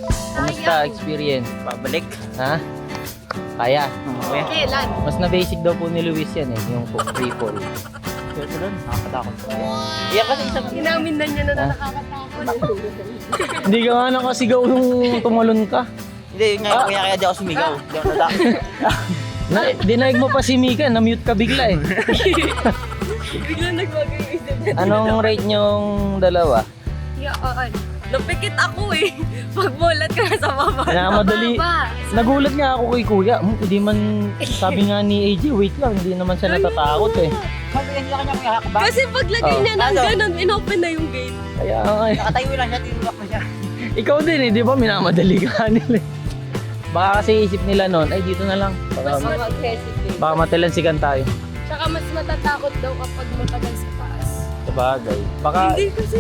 Kamusta experience? Pabalik. Ha? Kaya? Kailan? Mas na basic daw po ni Luis yan eh, yung free fall. Ito doon, nakakatakot. Iya kasi isang... Inamin na niya na nakakatakot. Hindi ka nga nakasigaw nung tumalon ka. Hindi, yun nga, kaya di ako sumigaw. Di ako natakot. Dinaig mo pa si Mika, na-mute ka bigla eh. Biglang nagbago yung isip niya. Anong rate nyong dalawa? Yaan. Napikit ako eh. Pagbulat ka na sa baba. Madali. Nagulat nga ako kay kuya. Hindi man, sabi nga ni AJ, wait lang, hindi naman siya natatakot eh. Sabi nga kanya kuya hakbang. Kasi paglagay Oh. niya ng ganun, inopen na yung gate. Kaya nga eh. Nakatayo lang siya, tinulak na siya. Ikaw din eh, di ba minamadali ka nila eh. Baka kasi isip nila noon, ay dito na lang. Mas mag-hesitate. Baka matalansikan tayo. Tsaka mas matatakot daw kapag matagal sa taas. Sabagay. Baka Hindi kasi,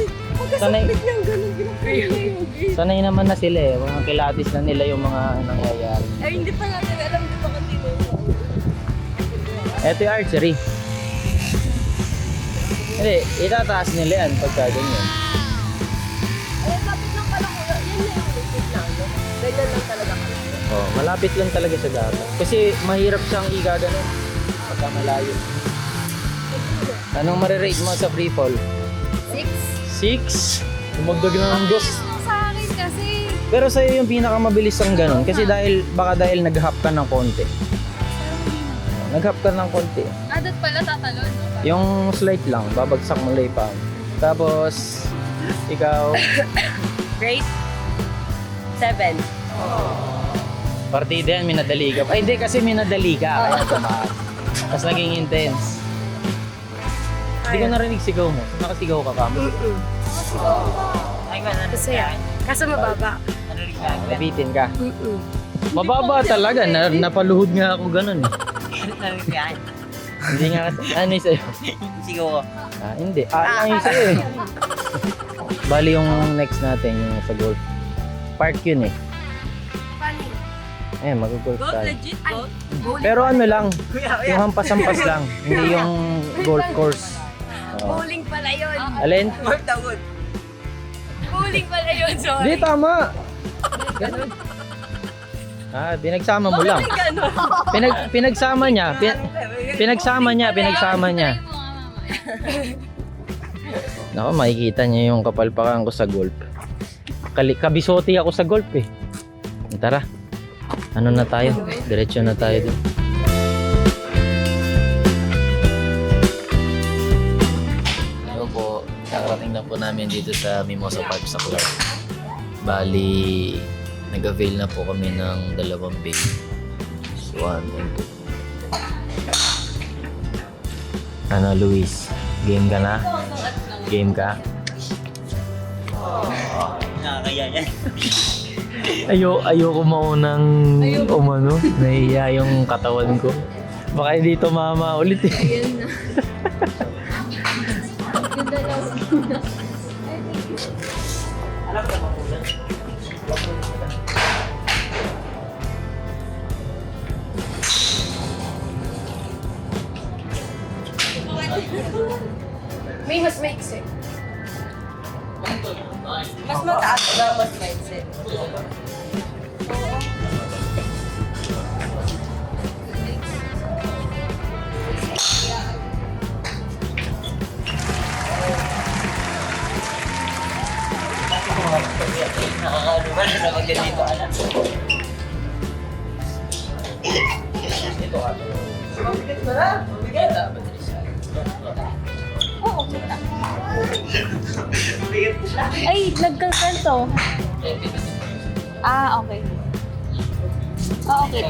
sanay, pagkasapit niyang ganun, ginagay niya yung gate. sanay naman na sila eh. Mga kilatis na nila yung mga nangyayari. Ay, hindi pa natin alam di ba kanino yun. Ito yung archery. Hindi, itataas nila yan pagka ganyan. Ay, lapit lang pala ko. Yan na yung lipid na ano. Ganyan lang talaga kami. Oh, malapit lang talaga sa dagat. Kasi mahirap siyang igaganon pagka malayo. Anong marirate mo sa free fall? 6? 6? Umagdag na ng dos. Sa akin kasi. Pero sa'yo yung pinakamabilis ang ganon. Kasi baka dahil nag-hop ka ng konti. Nag-hop ka ng konti. Adat pala tatalon. No? Yung slight lang, babagsak mo lang yung paa. Tapos, ikaw, Grade 7. partida yan, minadali ka. Ay, hindi kasi minadali ka. Kaya tumaas. Tapos naging intense. Hindi ko narinig sigaw mo. Nakasigaw ka kamo. Ay, man, ano Kasi yan. Kaso mababa. narinig ka. Nabitin ka. Mababa talaga. Napaluhod nga ako ganun. Narinig ka. Hindi nga kasi. Ano yung sa'yo? Sigaw ko. Hindi. Lang yung sa'yo eh. Bali yung next natin, yung sa golf. Park yun eh. Mag-golf tayo. Legit gold? Pero ano lang, Kuya, yung hampas-hampas lang. Hindi yung golf course. Oo. Bowling pala yun. Alin? Work the wood. Bowling pala yun, Hindi, sorry. tama. Ganun. Pinagsama mo lang. Ganun. Pinagsama niya. Pinagsama niya. Nako, makikita niyo yung kapalpakan ko sa golf. Kabisoti ako sa golf eh. Tara. Ano na tayo? Diretso na tayo dun. Ano po, nakarating na po namin dito sa Mimosa Park sa Clark. Bali, nag-avail na po kami ng 2 bay. 1 and 2. Ano, Luis? Game ka na? Game ka? Nakakaya yan. Ayoko maunang umano. Nahiya yung katawan ko. Baka hindi tumama ulit eh. Ayan na. Ganda lang. May mas maiksi. Mas mataas ba mas maiksi? Nakakano ba na magandito ka na? Ito ka. Mabigat ba na? Mabigat. Oo. Ay, nagkakanto. Okay. Okay.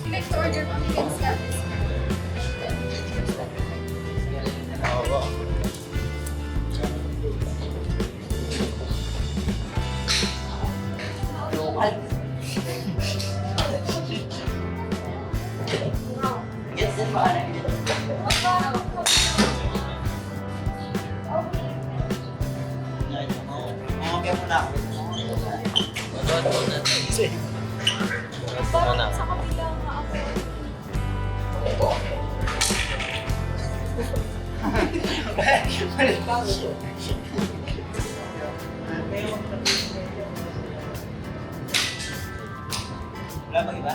Next order pa bigyan sa Yes, that's fine. Okay muna ako. Buhat muna. Parang Ano? sa kapila nga ako. Wala bang iba?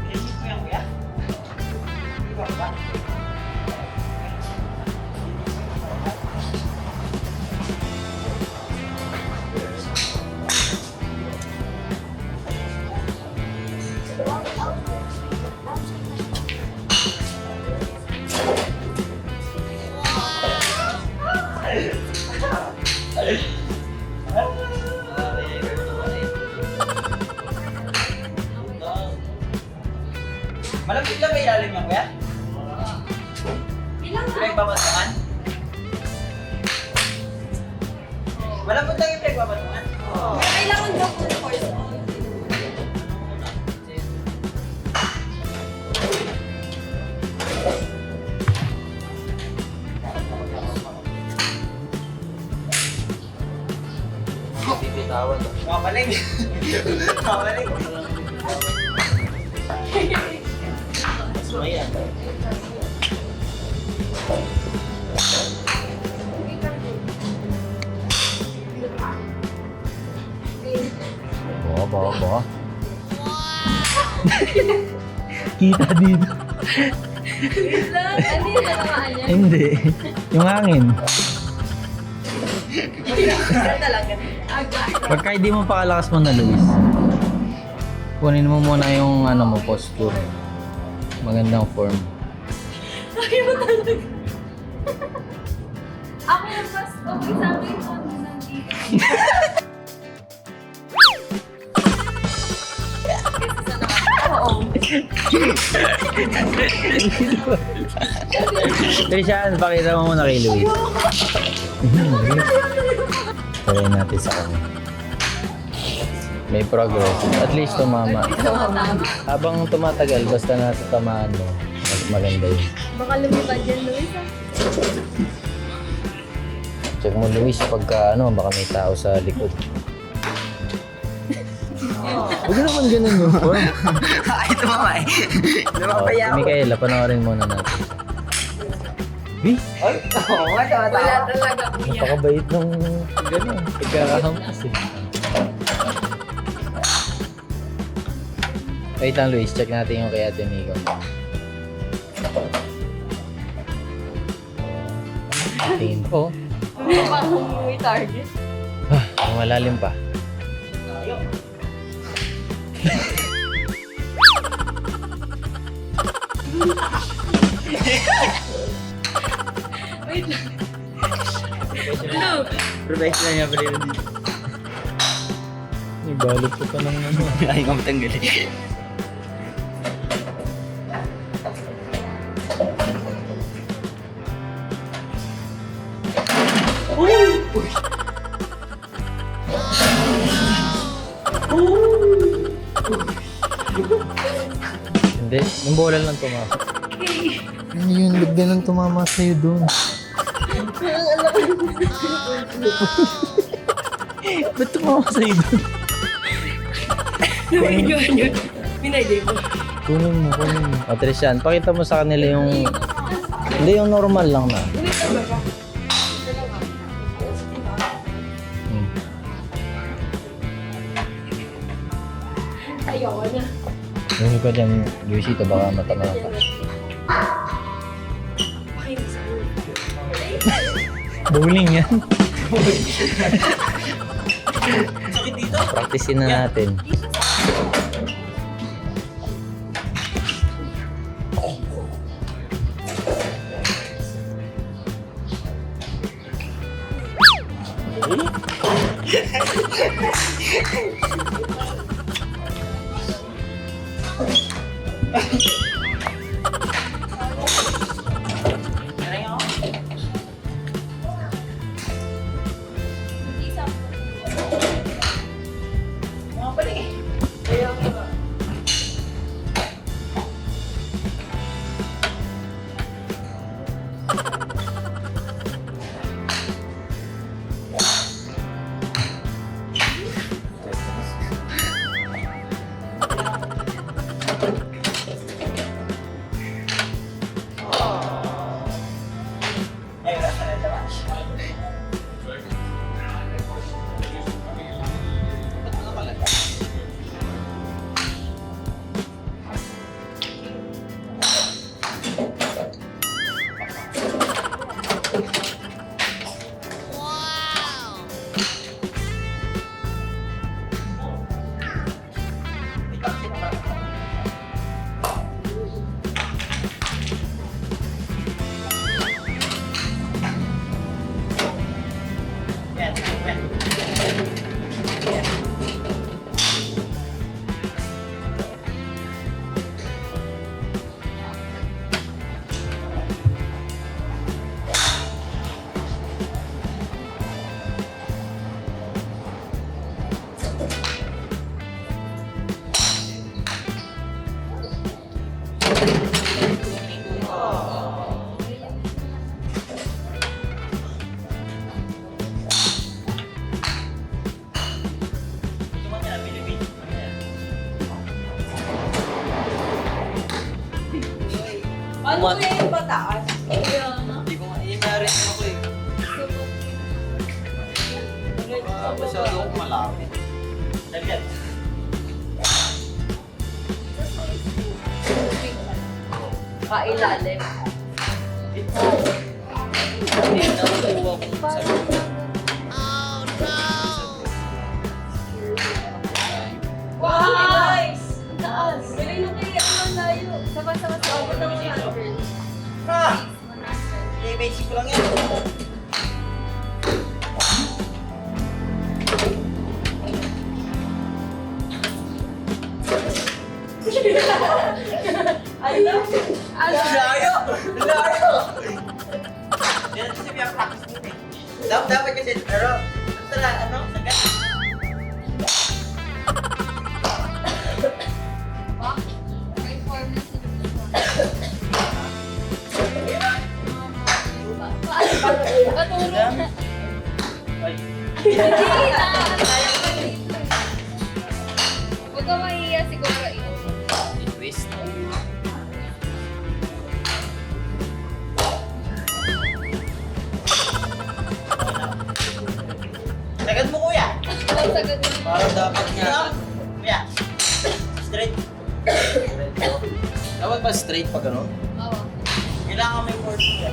Kinis mo yan, kuya? Iba ba? Malapit lang ba ilalim yan, kuya? Ilang Pinagbabatungan? Malapit lang yung pinagbabatungan? kailangan daw po ng course. Bibitawan. Mamaling. Mamaling. Maya. Bawa. Kita dito. Wait lang. Ano yung natamaan niya? Hindi. Yung hangin. Ano talaga? Aga. Pagka hindi mo pakalakas mo na, Luis, kunin mo muna yung ano mo, posture. Magandang form. Sabi mo talaga. Ako yung mas okay sa akin kung nandito. Oo. Trishan, pakita mo muna kay Luis. Try natin sa kanya. May progress. At least tumama. Habang tumatagal, basta nasa tamaan mo, mas maganda yun. Baka lumipad yan, Luis. Check mo, Luis, pagka ano, baka may tao sa likod. Huwag naman ganun yung form. Ay, tumama eh. Lumapaya ako. Mikaela, panoorin muna natin. Uy, Ay, oo nga, tama-tama. Wala talaga kuya. napakabait ng gano'n. Pagkakahampas eh. Wait lang, Luis. Check natin yung kay Ate Miko. Tingin ko. Parang may target. Ang malalim pa. Wait lang. Look. Professional niya pala yun. May balot ko pa ng ano. Ay, kamatanggal eh. Hindi, yung bola lang tumama. Ano yun? Ba't ganun tumama sa'yo doon? Ba't tumama sa'yo doon? Naman yun. Pinayday mo. Kunin mo. O, Trishan, pakita mo sa kanila yung... Hindi, yung normal lang na. Wait lang ba? Hmm. Ayaw na. Yung ko dyan, Luisito, baka matama ka. Okay, Bowling yan. Sakit dito. Practicein na natin. Mga pala eh. Paano kaya yung pataas? Hindi ko ma-i-marry ako eh. Masyado akong malapit. Dalian. Kailalim. Hindi, nakukuha kong sabi. Nice! Ang taas! Galing nung kaya ang layo. Sama-sama sa abot ng 100. Basic ko lang yan. Ano? Layo! Layo! Yan kasi may practice mo eh. Dapat kasi, pero, ano, sagat. Paturo. Ay, Hindi na. Huwag ka mahiya siguro. twist. Sagad mo kuya. Ang sagot mo. Parang dapat nga. Kuya. Straight. Dapat ba straight pag ano? Oo. Kailangan may force yan.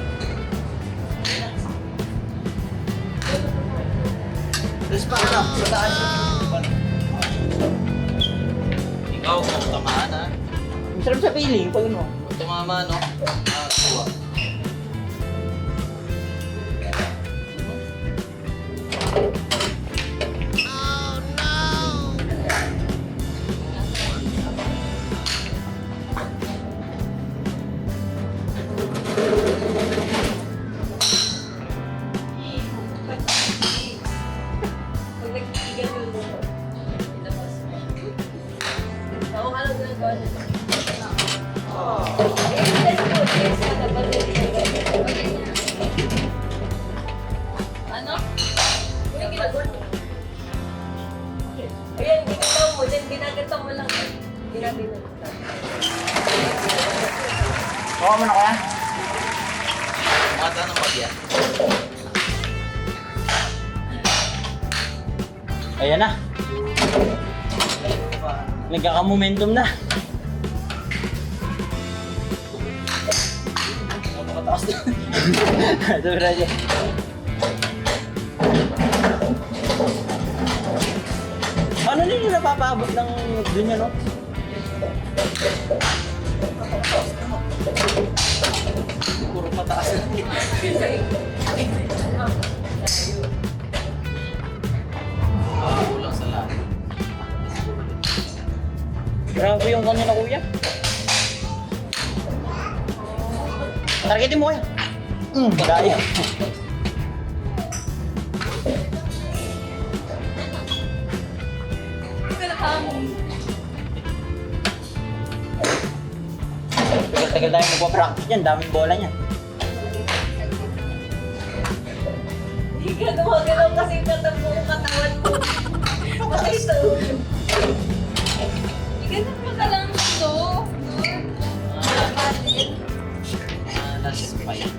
Tapos pa ano? Mataas yung ikaw kung tamaan ha. Masarap sa feeling pag ano. Kung tumama no? Tuwa. Pag nagtitigan mo mo, ilabas mo. Oo, anong ginagawa nito? Ano? Yung ginagawa mo. Ayan, ginagawa mo. Then ginagata mo lang. Ginagata mo. Kuha mo na kaya? Mata ng pagyan. Ayan na. Nagkaka-momentum na. Napakataas na. Ito, Braja. Ano nila napapaabot ng dun yan, no? Puro pataas na. Kulang sa lahat. Grabe yung kanina kuya. Targetin mo kuya. Daya. Tagal-tagal tayo magpa-practice yan. Daming bola niyan. Hindi ka gumagalaw kasi katawan mo. Patay sa ulo. Ganun mo ka lang ito. Last fight.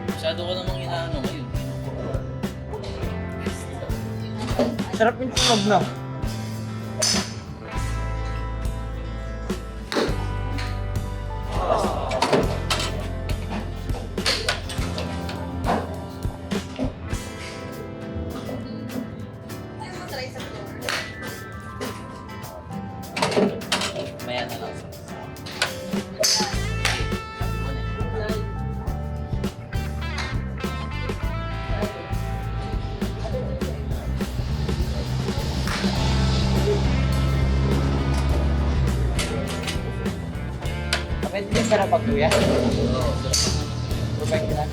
Masyado ko namang inaano ngayon. Sarap yung tunog na. sarap pag kuya. Provide ka na.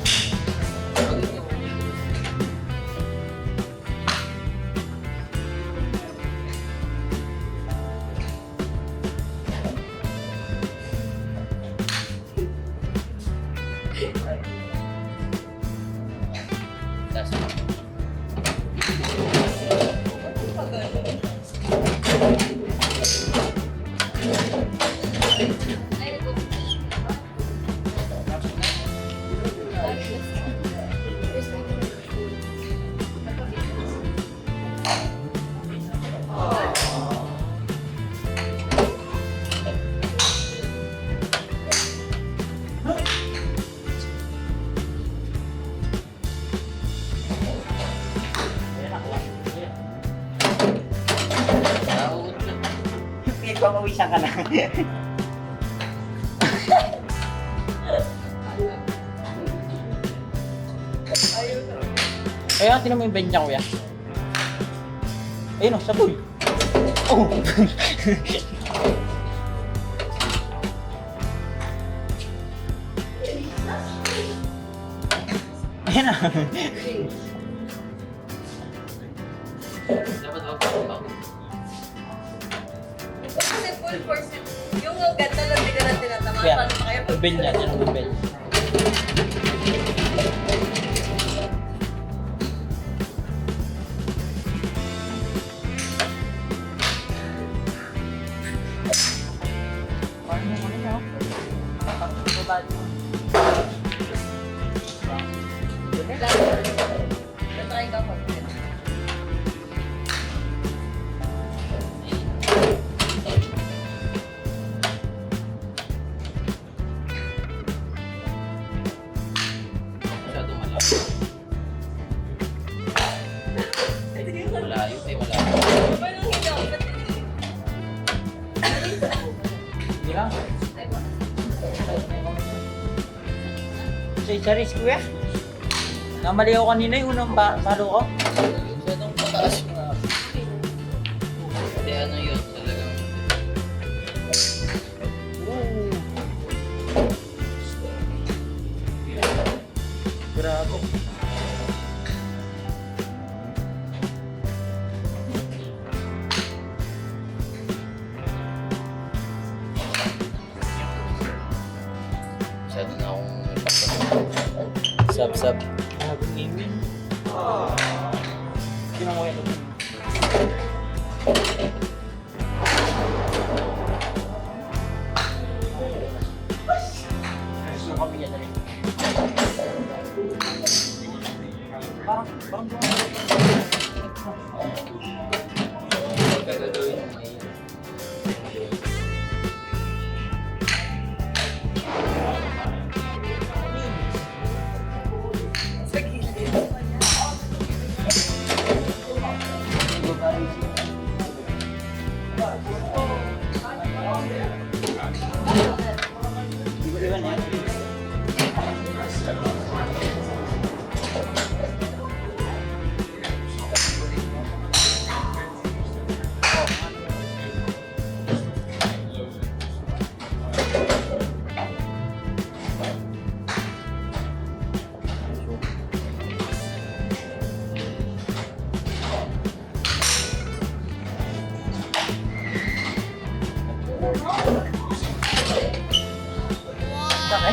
Pamawisan ka na. Kaya tinan mo yung bench niya, kuya. Ayun o, saboy. Oh! Ayan na. Kasi full force. Yung ganda lang din na tinatama. Kuya, Paano pa kaya yung bench niya, tinan mo yung bench. Try ka pa. Masyado malayo. Malayo eh, malayo. Paano hindi ako matindi? Hindi lang. Sa risk, kuya. Namali ako kanina yung unang palo ko. Masyadong pataas yung hindi, ano yun talagang. Grabe. Masyado na akong sab. Grabe gaming. Sino mo ito? Gusto kami yan rin. Parang Gagawin mo ngayon. Sa gilid. Iwan yan.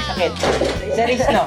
Sakit. Series, no?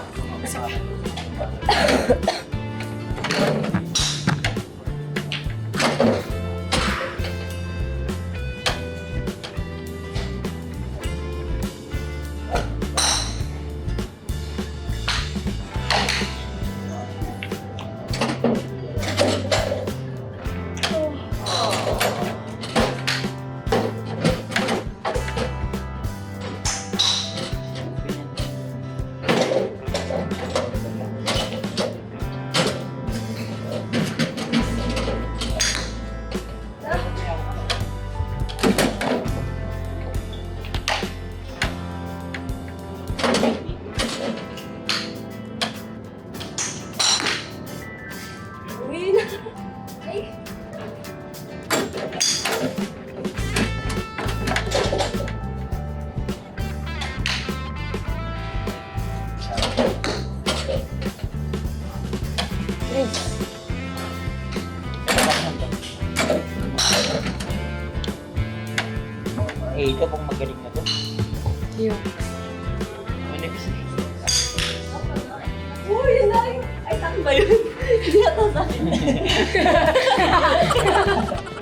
na yun. Hindi ata sa akin.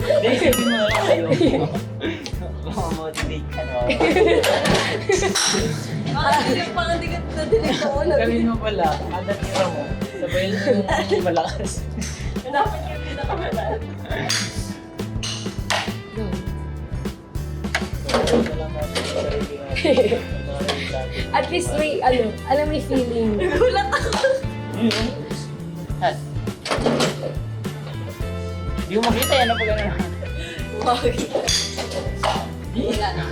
Hindi, isipin mo lang kayo. Makamotivate ka na. Parang hindi ka na-delete ako. Gawin mo pala, kada tira mo, sabayin mo malakas. Hanapin ko yung pinakamalaan. At least may, ano, alam may feeling. Nagulat ako. Hindi mo makita yan, ano pa gano'n? Wag. Wala na.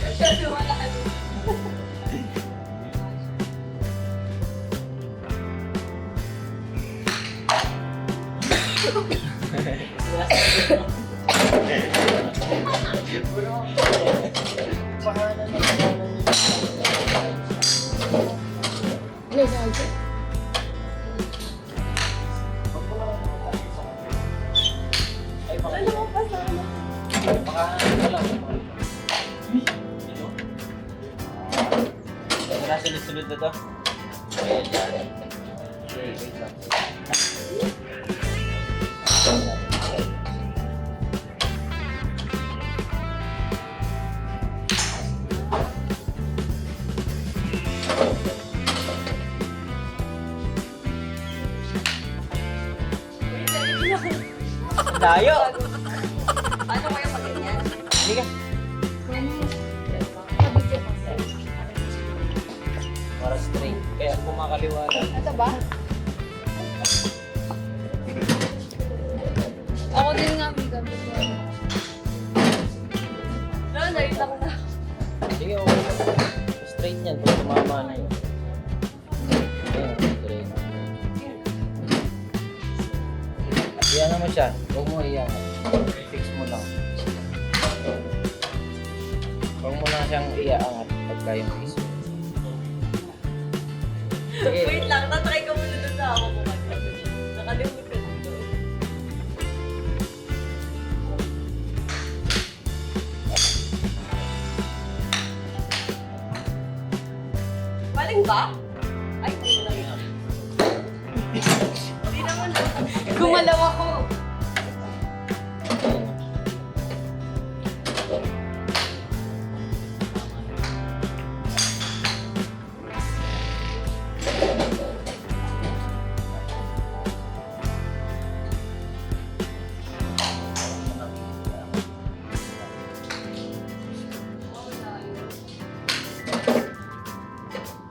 Masyado malakas. Ano sabi? Ano mo pa sana? Wala sunod-sunod na to. Ayan yan. Okay, wait lang. Layo! Paano kayo pag ganyan? Hindi ka. Para straight. Kaya kumakaliwa lang. Ito ba? Ako din nga, Mika. No, narita ko na. Sige, okay. Straight yan. Pag tumama na yun. Ayan, straight. Iyan mo siya. Huwag mo iyan. Fix mo lang. Huwag mo na siyang iaangat pagka yung is. Sige. Wait lang, tatry ko muna doon sa ako ko kasi. Nakalimut ko dito. Maling ba? Ay, hindi mo lang. Hindi naman. Gumalaw ako.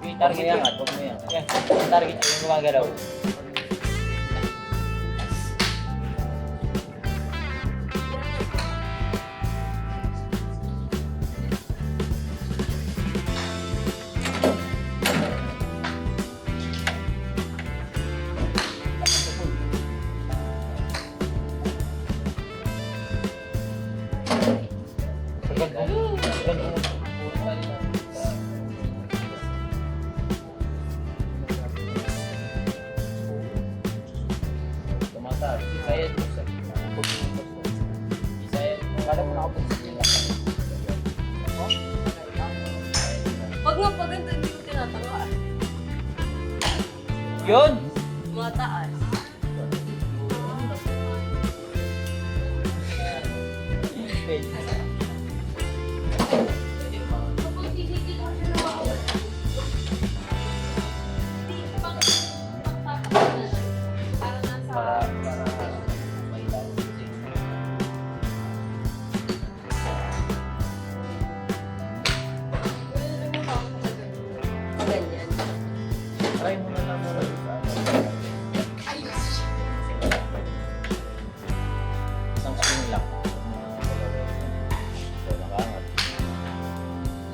Yung target yan. Huwag mo yan. Yan. Yung target yung gumagalaw. Tumataas. Isayad mo sa Isayad mo. Kala mo nakapunta sila. Pag nga pag ganito, hindi ko tinatawa. Yun! Mataas. Para may lalo kasi. Ganyan. Try mo na lang muna sa ano. Isang swing lang. So, nakaangat.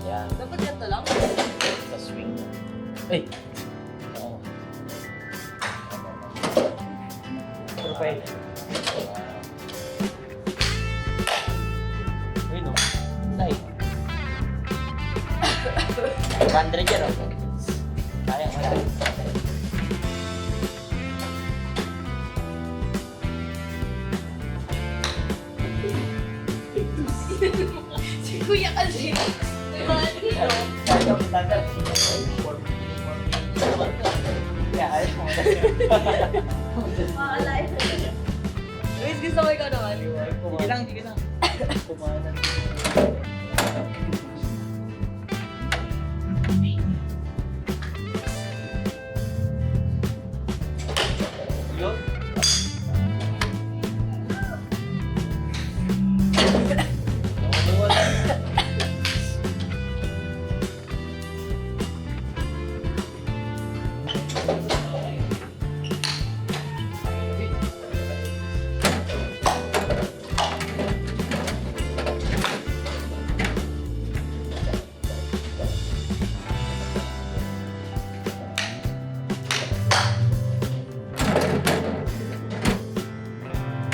Yan. Dapat ganito lang. Sa swing mo. Ay! Oo. Perfect. Uy, no. Nice. 100 yan, oh. Kaya mo yan. Si Kuya kasi. Diba? Dito. Kaya mo, standard. Kaya ayaw mo. Makakalain. Luis, gusto ko ikaw naman. Sige lang, sige lang. Yo.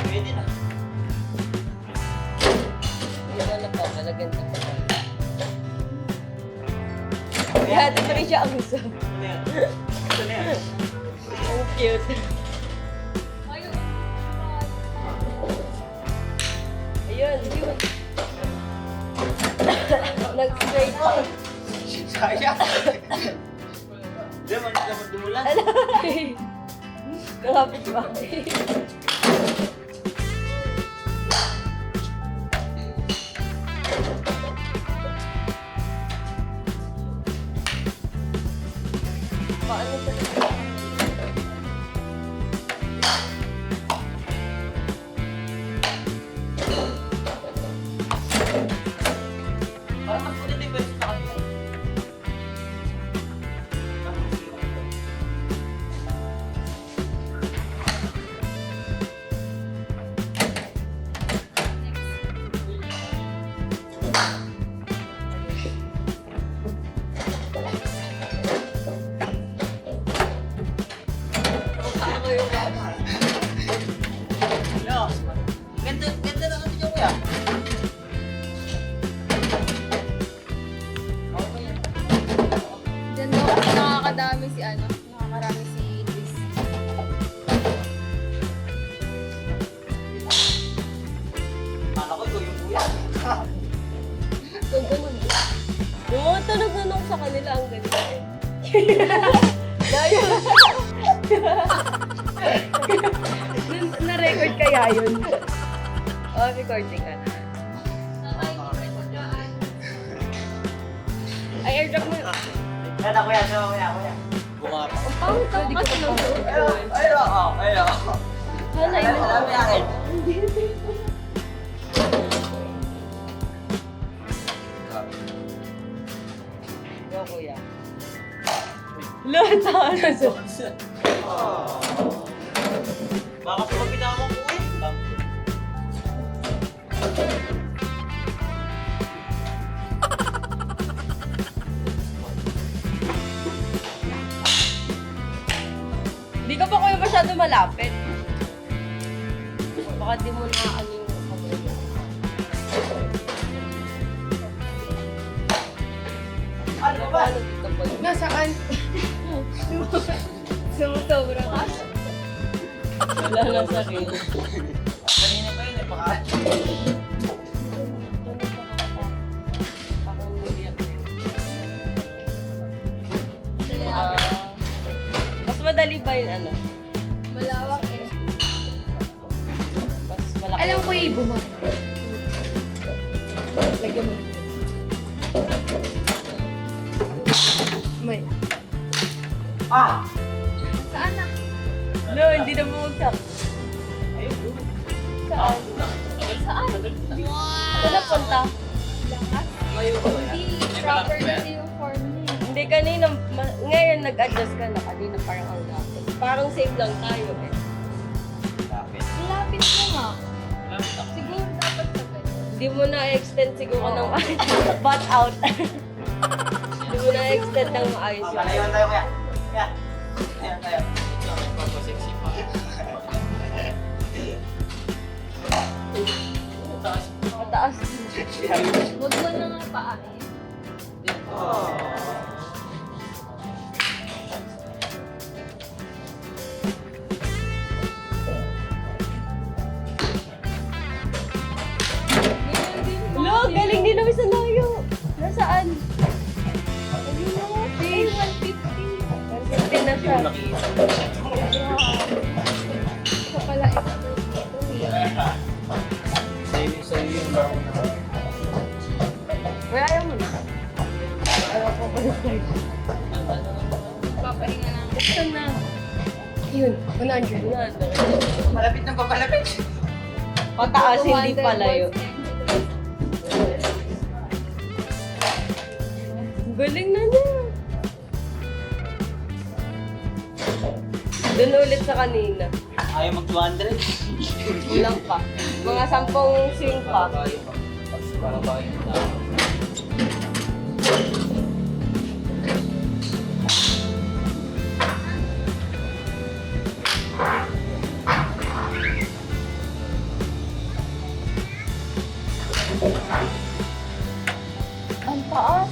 Pwede na. Yun na lang pa, malagyan ka pa. Kaya ito pa rin siya ang gusto. Ano yan? Ano yan? Ang cute. Ayun. Nag-straight pa. Sayang. Di man dapat dumulan. Nakapit ba? Paano sa Parang mas maganda yung pwesto sa kanila. ako yung mama? Yo, ganda na kasi yung kuya. Diyan daw kasi nakakadami si ano, nakakarami si Chris. Akala ko ikaw yung kuya. So, ganun. Yung mga tanong-tanong sa kanila ang ganda eh. Dahil, na-record kaya yun? Oh, recording ka na. Ay, airdrop mo yun. Kaya kuya, kuya. Bumaba. Ang pangit kasi ng Ayun. Hanay mo. Alam mo akin. Go, kuya. Lahat sa ano sa... Baka sa pagpinama ko eh. Hindi ka pa kuya masyado malapit. Baka di mo na ano yung kamay mo. Ano ba? Ano dito po yun? Nasaan? Sumusobra ka. Wala na sa rin. Kanina pa yun eh, baka. Mas madali ba yun ano? Malawak eh. Mas malaki. Alam ko yung ibo mo. Lagyan mo. May. Ah! Saan na? No, hindi na bumagsak. Ayun. Saan? Saan? Saan napunta? Lakas? Layo ba yan? Hindi proper kasi yung form niya. Hindi, kanina, ngayon nag-adjust ka na. Kanina parang ang lapit. Parang safe lang tayo eh. Lapit. Lapit mo nga. Lapit ako. Siguro dapat sabay. Hindi mo na-extend siguro ng butt out. Hindi mo na-extend ng maayos yun. Palayon tayo kuya. Kuya. Ayan tayo. Mataas. Huwag mo na nga paahin. Lo, galing din namin sa layo. Nasaan? Ay, 150. 150 na siya. Sarap. nakikita. Ito pala ito. Sa'yo yung bago na. Wala, ayaw mo na. Ayaw ko pa na start. Papahinga lang. Buksan na. Yun, 100. Malapit na papalapit. Pataas, hindi palayo. Galing na niya. Doon ulit sa kanina. Ayaw mag-200. Kulang pa. Mga 10 swing pa. Para tayo. Ang taas.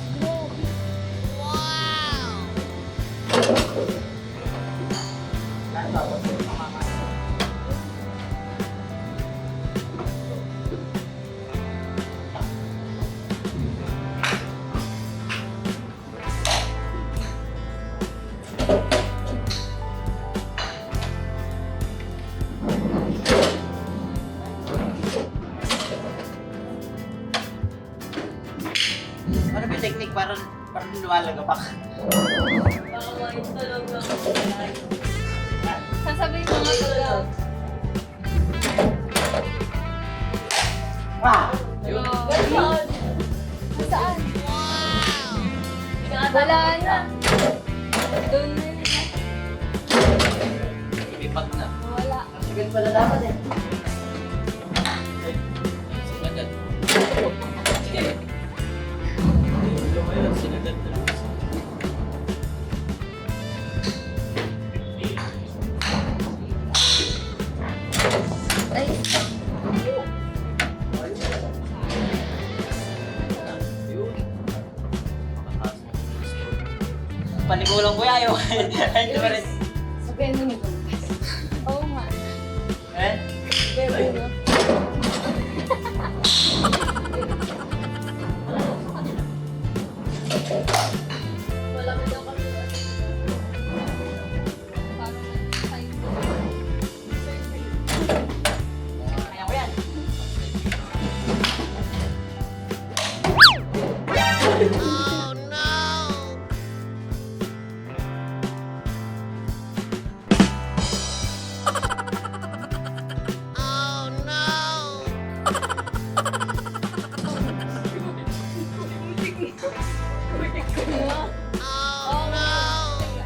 Ano ba yung technique para lumalagapak? Baka ma-install lang ako. Sasabihin mo nga talaga. Wow! Ganon. Saan? Wow! Wala na. Doon na yun. Lipat na. Wala. Sige pala dapat eh. Sinagad. Sige. Lumayan, sinagad na. Ay, Panigulang ko yayo. Ay, ito pa rin. sabihin mo ni Lucas. Oo nga. Eh? Sabihin mo. Wala ka daw kami. Kaya ko yan.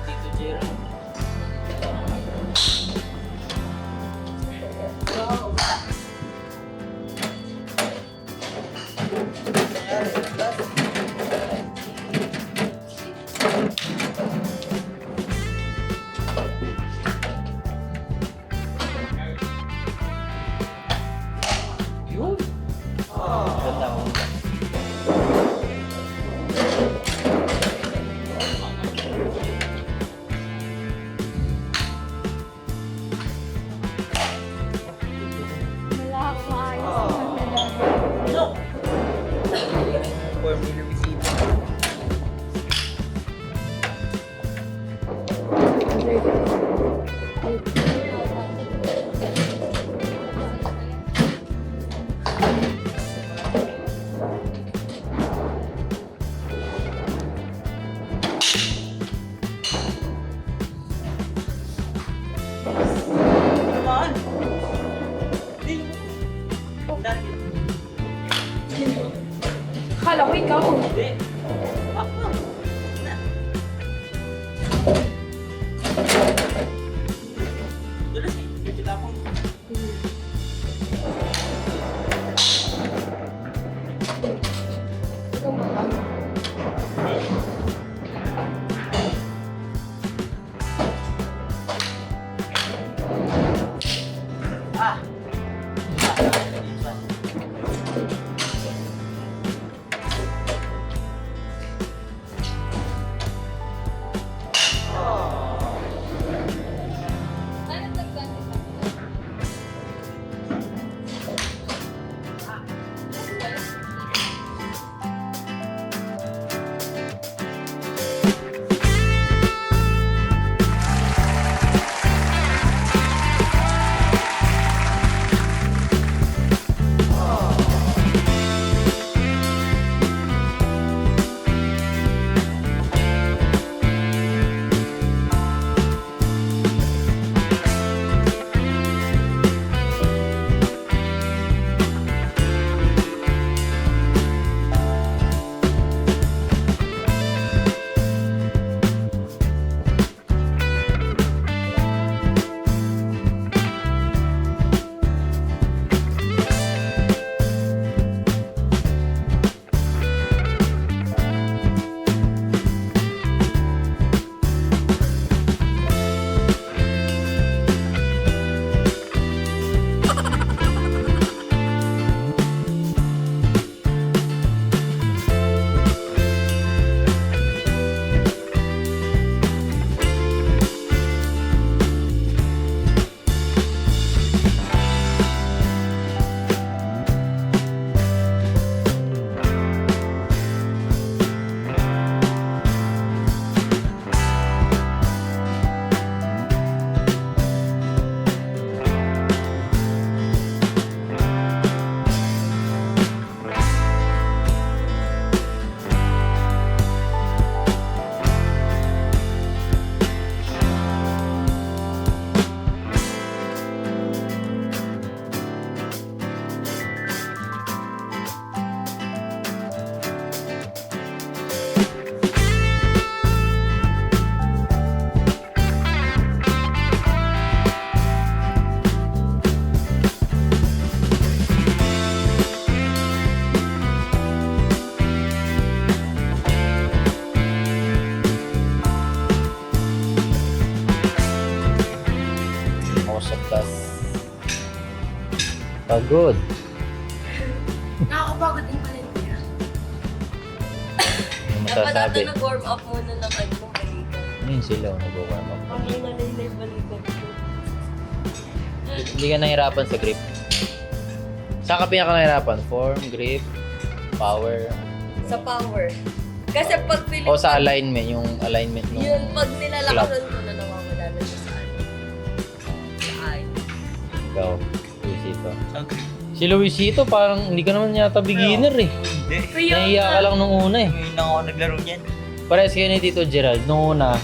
Tito Jero. Yun. Ganda ko. Wala akong maayos. No! For me na bisita. Come on! Di. Dati. Akala ko ikaw. Hindi. Ako. Na. Dulas eh. Medyo tapong. Ikaw ba? Ah! Pagod. Nakakapagod din pala yun. kuya. Ano Dapat masasabi? natin nag-warm up muna ng ano, balikan. Yun sila, nag-warm up. Ang hinalay na yung balikan ko. Hindi ka nahirapan sa grip. Saan ka pinaka nahirapan? Form, grip, power. Sa power. Kasi pag feeling O sa alignment, yung alignment ng yun, pag nilalakasan ko na nawawala na siya sa ano. Sa eye. ikaw, Luisito. Okay. Si Luisito, parang hindi ka naman yata beginner eh. Hindi. Kuya, Nahiya ka lang nung una eh. Ngayon lang ako naglaro niyan. Parehas kayo ni Tito Gerald. Nung una,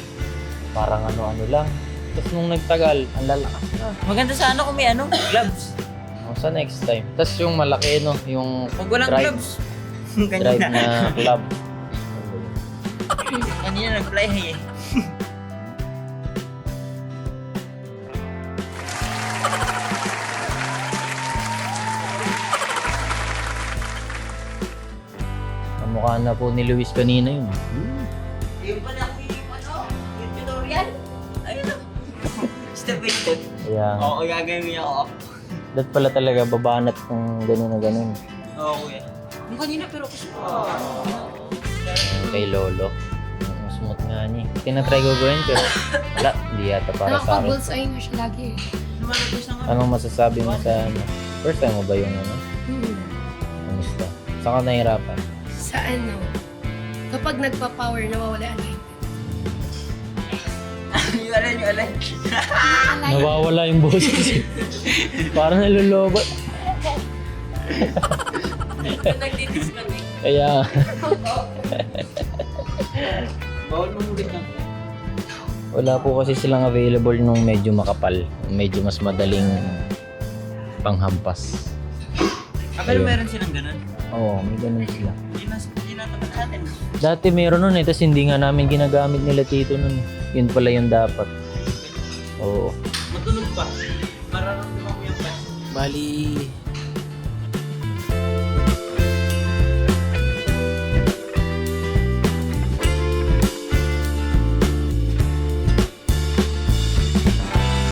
parang ano-ano lang. Tapos nung nagtagal, ang lalakas na. Maganda sana kung may ano, gloves. O, sa next time. Tapos yung malaki, no? Yung Pag walang drive, gloves. drive na club. Kanina nag-fly high eh. Kamukha na po ni Luis kanina yun. Yung pala ko yung ano, yung tutorial. Ayun o. Step by step. Kaya, Oo, gagawin ako. dat pala talaga babanat ng gano'n na gano'n. Oo, kuya. Yung kanina pero kasi Kay Lolo. Ang smooth nga niya. Tinatry ko gawin pero wala, hindi yata para sa akin. nakaka-bullseye na siya lagi eh. lumalabas na nga. Anong masasabi mo sa ano? First time mo ba yung ano? Kamusta? Saan ka nahirapan? Sa ano, kapag nagpa-power, nawawala alignment. Yung alay, yung alay. Nawawala yung boses. Parang nalulobot. Nagdi-disconnect. Kaya, Bawal mo ulit lang. wala po kasi silang available nung medyo makapal. Medyo mas madaling panghampas. Pero Ayun. meron silang ganun. Oo, may ganun sila. Hindi na naman sa atin. Dati meron nun eh, tapos hindi nga namin ginagamit nila tito nun. Yun pala yung dapat. Oo. Matulog pa. Mararamdaman mo yung best. Bali,